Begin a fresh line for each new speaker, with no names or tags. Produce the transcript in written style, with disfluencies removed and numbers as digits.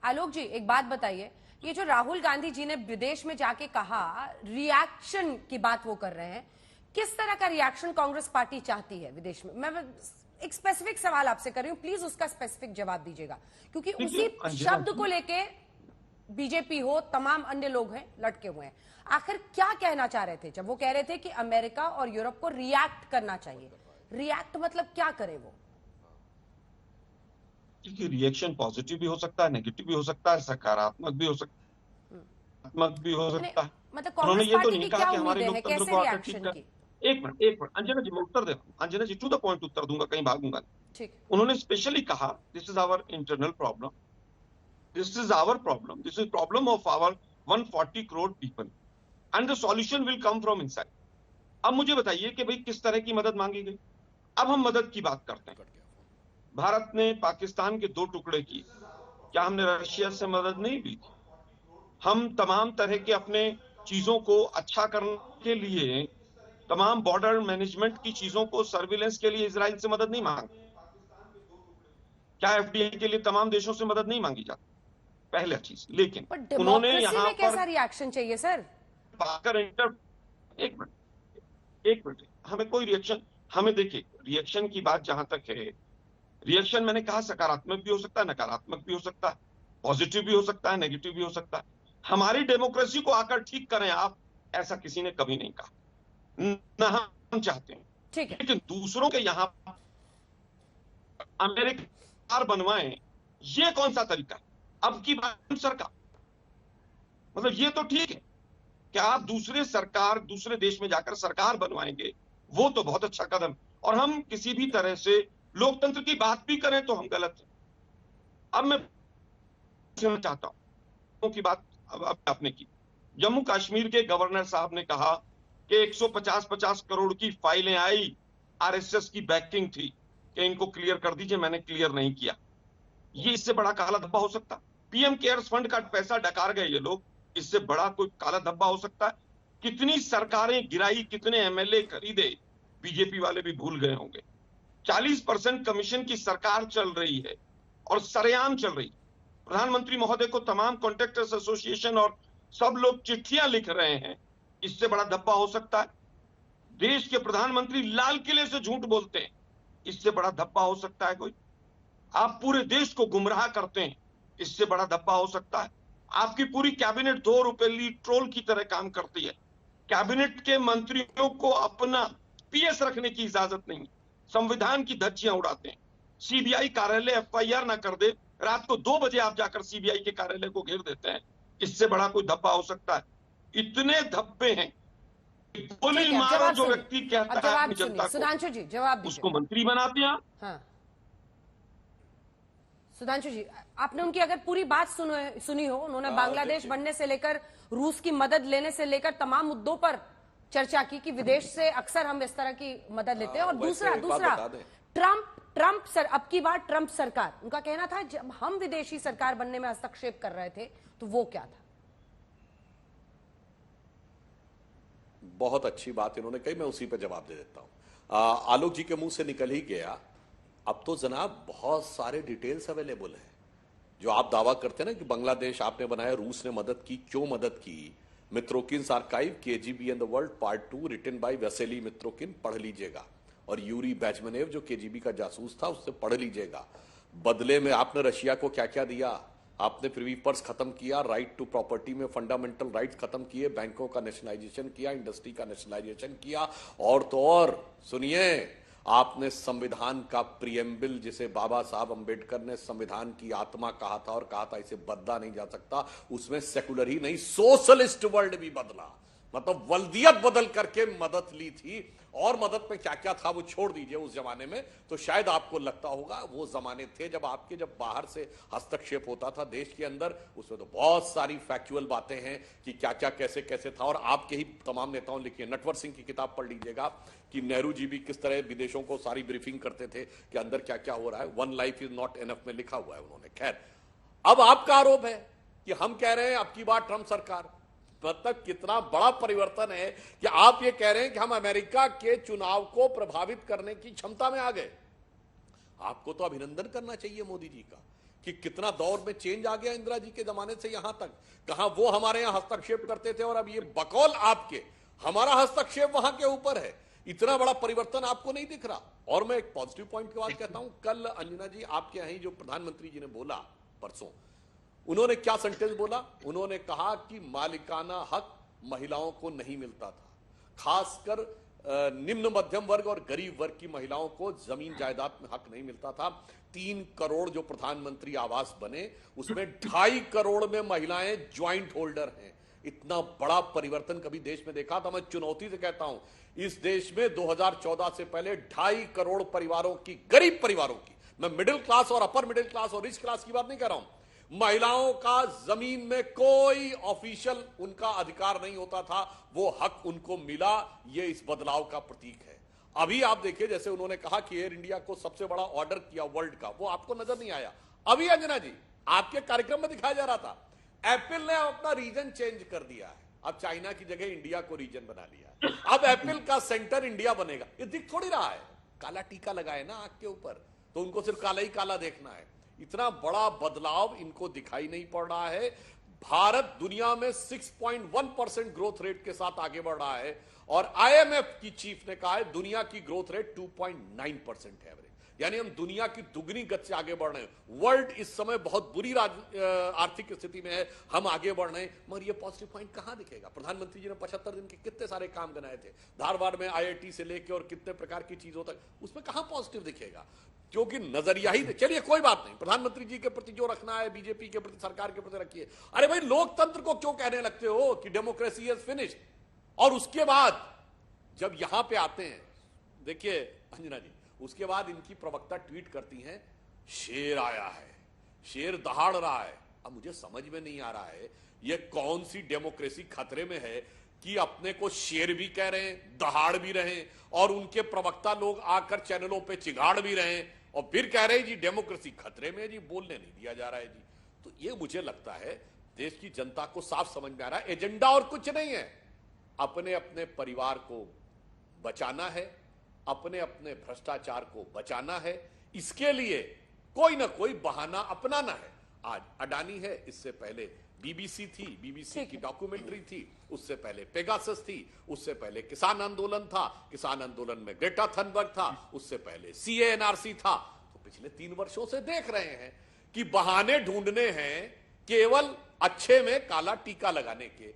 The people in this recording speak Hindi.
आलोक जी एक बात बताइए, ये जो राहुल गांधी जी ने विदेश में जाके कहा, रिएक्शन की बात वो कर रहे हैं, किस तरह का रिएक्शन कांग्रेस पार्टी चाहती है विदेश में? मैं एक स्पेसिफिक सवाल आपसे कर रही हूं, प्लीज उसका स्पेसिफिक जवाब दीजिएगा, क्योंकि
देखिए
उसी शब्द को लेके बीजेपी हो, तमाम अन्य लोग हैं लटके हुए हैं। आखिर क्या कहना चाह रहे थे जब वो कह रहे थे कि अमेरिका और यूरोप को रिएक्ट करना चाहिए? रिएक्ट मतलब क्या करे वो?
देखिए, रिएक्शन पॉजिटिव भी हो सकता है, नेगेटिव भी हो सकता है, सकारात्मक भी हो सकता भी हो सकता है।
मतलब
उन्होंने
कांग्रेस
ये तो
पार्टी
नहीं
की
कहा
क्या
कि हमारे
उम्मीदें हैं,
लोकतंत्र
कैसे
को आकर ठीक
रिएक्शन
कर।
की?
एक मिनट, अंजना जी, मैं उत्तर देता हूँ। Anjana ji, to the point उत्तर दूंगा, कहीं भागूंगा नहीं।
ठीक।
उन्होंने स्पेशली कहा, this is our internal problem, this is our problem, this is problem of our 140 crore people and the solution will come from inside. अब मुझे बताइए कि भाई किस तरह की मदद मांगी गई। अब हम मदद की बात करते हैं। भारत ने पाकिस्तान के 2 टुकड़े किए, क्या हमने रशिया से मदद नहीं ली थी? हम तमाम तरह के अपने चीजों को अच्छा करने के लिए, तमाम बॉर्डर मैनेजमेंट की चीजों को, सर्विलेंस के लिए इजराइल से मदद नहीं मांगी? क्या एफडीआई के लिए तमाम देशों से मदद नहीं मांगी जाती? पहला चीज। लेकिन
पर
उन्होंने
डेमोक्रेसी
यहां
में
पर
कैसा रिएक्शन चाहिए सर?
पाकर इंटर एक मिनट, एक मिनट, हमें कोई रिएक्शन, हमें देखिए, रिएक्शन की बात जहां तक है, रिएक्शन मैंने कहा सकारात्मक भी हो सकता है, नकारात्मक भी हो सकता है, पॉजिटिव भी हो सकता है, नेगेटिव भी हो सकता है। हमारी डेमोक्रेसी को आकर ठीक करें आप, ऐसा किसी ने कभी नहीं कहा, न हम चाहते हैं।
ठीक है।
लेकिन दूसरों के यहां अमेरिका बनवाएं, ये कौन सा तरीका है? अब की बात सरकार, मतलब ये तो ठीक है कि आप दूसरे देश में जाकर सरकार बनवाएंगे, वो तो बहुत अच्छा कदम है। और हम किसी भी तरह से लोकतंत्र की बात भी करें तो हम गलत हैं। अब मैं पूछना चाहता हूं की बात, अब आपने की, जम्मू कश्मीर के गवर्नर साहब ने कहा कि 150 करोड़ की फाइलें आई, आरएसएस की बैकिंग थी कि इनको क्लियर कर दीजिए, मैंने क्लियर नहीं किया। ये इससे बड़ा काला धब्बा हो सकता? पीएम केयर्स फंड का पैसा डकार गए ये लोग, इससे बड़ा कोई काला धब्बा हो सकता है? कितनी सरकारें गिराई, कितने एमएलए खरीदे, बीजेपी वाले भी भूल गए होंगे। 40% कमीशन की सरकार चल रही है और सरेआम चल रही है। प्रधानमंत्री महोदय को तमाम कॉन्ट्रैक्टर्स एसोसिएशन और सब लोग चिट्ठियां लिख रहे हैं, इससे बड़ा धब्बा हो सकता है? देश के प्रधानमंत्री लाल किले से झूठ बोलते हैं, इससे बड़ा धब्बा हो सकता है कोई? आप पूरे देश को गुमराह करते हैं, इससे बड़ा धब्बा हो सकता है? आपकी पूरी कैबिनेट 2 रुपये ट्रोल की तरह काम करती है। कैबिनेट के मंत्रियों को अपना पीएस रखने की इजाजत नहीं, संविधान की धज्जियां उड़ाते हैं। सीबीआई कार्यालय एफआईआर ना कर दे, रात को 2 बजे आप जाकर सीबीआई के कार्यालय को घेर देते हैं, इससे बड़ा कोई धब्बा हो सकता है? इतने धब्बे हैं, गोली मारो जो व्यक्ति कहता है अपनी जनता को,
सुधांशु जी जवाब दीजिए।
उसको मंत्री बनाते हैं।
हाँ सुधांशु जी, आपने उनकी अगर पूरी बात सुनी हो, उन्होंने बांग्लादेश बनने से लेकर रूस की मदद लेने से लेकर तमाम मुद्दों पर चर्चा की कि विदेश से अक्सर हम इस तरह की मदद लेते हैं। और दूसरा ट्रंप सर, अब की बार ट्रंप सरकार, उनका कहना था जब हम विदेशी सरकार बनने में हस्तक्षेप कर रहे थे तो वो क्या था?
बहुत अच्छी बात इन्होंने कही, मैं उसी पर जवाब दे देता हूं। आलोक जी के मुंह से निकल ही गया। अब तो जनाब बहुत सारे डिटेल्स अवेलेबल है। जो आप दावा करते हैं ना कि बांग्लादेश आपने बनाया, रूस ने मदद की, क्यों मदद की? Mitrokhin's archive, KGB and the world part 2 written by Vasili Mitrokhin, पढ़ लीजिएगा। और यूरी बैजमनेव जो केजीबी का जासूस था, उससे पढ़ लीजिएगा। बदले में आपने रशिया को क्या क्या दिया? आपने प्रिवी पर्स खत्म किया, राइट टू प्रॉपर्टी में फंडामेंटल राइट्स खत्म किए, बैंकों का नेशनलाइजेशन किया, इंडस्ट्री का नेशनलाइजेशन किया, और तो और सुनिए, आपने संविधान का प्रियम्बल, जिसे बाबा साहब अंबेडकर ने संविधान की आत्मा कहा था और कहा था इसे बदला नहीं जा सकता, उसमें सेकुलर ही नहीं सोशलिस्ट वर्ल्ड भी बदला, मतलब वल्दियत बदल करके मदद ली थी। और मदद में क्या क्या था वो छोड़ दीजिए, उस जमाने में तो शायद आपको लगता होगा वो जमाने थे जब बाहर से हस्तक्षेप होता था देश के अंदर। उसमें तो बहुत सारी फैक्चुअल बातें हैं कि क्या क्या कैसे कैसे था, और आपके ही तमाम नेताओं लिखी है। नटवर सिंह की किताब पढ़ लीजिएगा कि नेहरू जी भी किस तरह विदेशों को सारी ब्रीफिंग करते थे कि अंदर क्या क्या हो रहा है। One life is not enough में लिखा हुआ है उन्होंने। खैर, अब आपका आरोप है कि हम कह रहे हैं अब की बार ट्रंप सरकार, मतलब कितना बड़ा परिवर्तन है कि आप ये कह रहे हैं कि हम अमेरिका के चुनाव को प्रभावित करने की क्षमता में आ गए। आपको तो अभिनंदन करना चाहिए मोदी जी का कि कितना दौर में चेंज आ गया इंदिरा जी के जमाने से यहां तक। कहां वो हमारे यहां हस्तक्षेप करते थे और अब ये बकौल आपके हमारा हस्तक्षेप वहां के ऊपर है। इतना बड़ा परिवर्तन आपको नहीं दिख रहा। और मैं एक पॉजिटिव पॉइंट की बात कहता हूं, कल अंजना जी आपके यहां जो प्रधानमंत्री जी ने बोला परसों, उन्होंने क्या सेंटेंस बोला? उन्होंने कहा कि मालिकाना हक महिलाओं को नहीं मिलता था, खासकर निम्न मध्यम वर्ग और गरीब वर्ग की महिलाओं को जमीन जायदाद में हक नहीं मिलता था। 3 करोड़ जो प्रधानमंत्री आवास बने उसमें 2.5 करोड़ में महिलाएं ज्वाइंट होल्डर हैं। इतना बड़ा परिवर्तन कभी देश में देखा था? मैं चुनौती से कहता हूं, इस देश में 2014 से पहले 2.5 करोड़ परिवारों की, गरीब परिवारों की, मैं मिडिल क्लास और अपर मिडिल क्लास और रिच क्लास की बात नहीं कर रहा हूं, महिलाओं का जमीन में कोई ऑफिशियल उनका अधिकार नहीं होता था, वो हक उनको मिला। ये इस बदलाव का प्रतीक है। अभी आप देखिए, जैसे उन्होंने कहा कि एयर इंडिया को सबसे बड़ा ऑर्डर किया वर्ल्ड का, वो आपको नजर नहीं आया। अभी अंजना जी आपके कार्यक्रम में दिखाया जा रहा था, एप्पल ने अपना रीजन चेंज कर दिया है। अब चाइना की जगह इंडिया को रीजन बना लिया है। अब एप्पल का सेंटर इंडिया बनेगा। ये दिख थोड़ी रहा है, काला टीका लगाए ना आंख के ऊपर, तो उनको सिर्फ काला ही काला देखना है। इतना बड़ा बदलाव इनको दिखाई नहीं पड़ रहा है। भारत दुनिया में 6.1% ग्रोथ रेट के साथ आगे बढ़ रहा है और आईएमएफ की चीफ ने कहा है दुनिया की ग्रोथ रेट 2.9% है एवरेज, यानी हम दुनिया की दुगनी गति से आगे बढ़ रहे हैं। वर्ल्ड इस समय बहुत बुरी आर्थिक स्थिति में है, हम आगे बढ़ रहे हैं। मगर ये पॉजिटिव पॉइंट कहां दिखेगा? प्रधानमंत्री जी ने 75 दिन के कितने सारे काम बनाए थे, धारवाड़ में आईआईटी से लेके और कितने प्रकार की चीजों तक, उसमें कहां पॉजिटिव दिखेगा? क्योंकि नजरिया ही, चलिए कोई बात नहीं, प्रधानमंत्री जी के प्रति जो रखना है, बीजेपी के प्रति, सरकार के प्रति रखिए। अरे भाई, लोकतंत्र को क्यों कहने लगते हो कि डेमोक्रेसी इज फिनिश्ड? और उसके बाद जब यहां पे आते हैं, देखिए अंजना जी, उसके बाद इनकी प्रवक्ता ट्वीट करती हैं शेर आया है, शेर दहाड़ रहा है। अब मुझे समझ में नहीं आ रहा है ये कौन सी डेमोक्रेसी खतरे में है कि अपने को शेर भी कह रहे हैं, दहाड़ भी रहे हैं, और उनके प्रवक्ता लोग आकर चैनलों पे चिगाड़ भी रहे हैं और फिर कह रहे हैं जी डेमोक्रेसी खतरे में है जी, बोलने नहीं दिया जा रहा है जी। तो ये मुझे लगता है देश की जनता को साफ समझ में आ रहा है, एजेंडा और कुछ नहीं है, अपने अपने परिवार को बचाना है, अपने अपने भ्रष्टाचार को बचाना है। इसके लिए कोई ना कोई बहाना अपनाना है। आज अडानी है, इससे पहले बीबीसी थी, बीबीसी की डॉक्यूमेंट्री थी, उससे पहले पेगासस थी, उससे पहले किसान आंदोलन था, किसान आंदोलन में ग्रेटा थनबर्ग था, उससे पहले सीएएनआरसी था। तो पिछले 3 वर्षों से देख रहे हैं कि बहाने ढूंढने हैं केवल अच्छे में काला टीका लगाने के।